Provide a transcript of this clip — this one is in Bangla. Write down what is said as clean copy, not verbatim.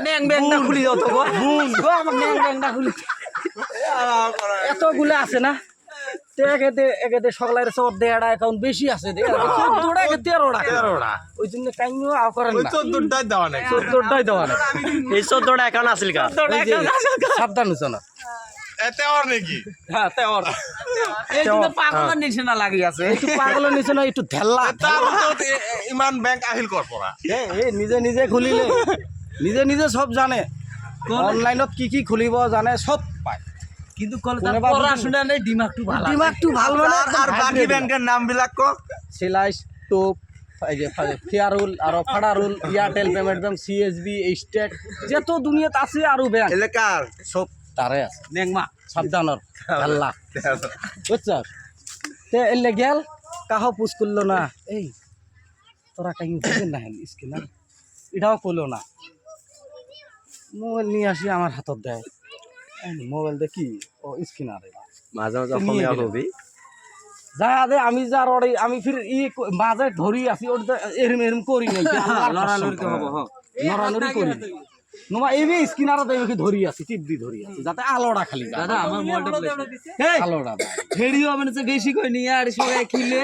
ন্যাং ব্যাংটা খুলি দাও তো গো আমার ন্যাং ব্যাংটা খুলি এতগুলো আছে না একেতে সকলের 14টা অ্যাকাউন্ট বেশি আছে 14টা 13টা ওই জন্য কাইও আও করেন না 14টাই দেওয়া নাই 14টাই দেওয়া না এই 14টা অ্যাকাউন্ট আছিল কা সাবধান হইছ না এতে আর নাকি হ্যাঁ তেওর এই জন্য পাগলের নিচে না লাগি আছে একটু পাগলের নিচে না একটু ঢেলা তার তো ইমান ব্যাংক আহিল কর পড়া এই নিজে নিজে খুলিলে নিজে নিজে সব জানে অনলাইনত কি খুলিব জানে সব পায় কিন্তু পড়াশোনা নেই দিমাগটু ভালো দিমাগটু ভাল মানে আর বাকি ব্যাংকের নাম বিলাক ক সিলাইস টপ এই যে ফেয়ারুল আর ফাডারুল Airtel payment bank CSB state যত দুনিয়াত আছে আর ব্যাংক এলাকার সব তারে আছে নেংমা সাবধানর আল্লাহ বুঝছ তে এলে গেল কাহ পুষ করলো না এই তোরা কাই বুঝেন না স্কিনার এটাও করলো না মোবাইল নিয়ে আসি আমার হাতত দেয় মোবাইল দেখি ও স্কিনার মাঝে মাঝে অসমীয়া কবি যা দে আমি যার ওরে আমি ফির মাঝে ধরি আছি ওর এরম এরম করি নাই লড়ালড়ি হবো হ্যাঁ নড়ানড়ি করি নোমা এই স্কিনার দেখি ধরি আছি টিপ দি ধরি আছি যাতে আলোটা খালি দাদা আমার মোবাইলটা আলোটা ভিডিও মানে বেশি কই নিয়ে আর সবাই খিলে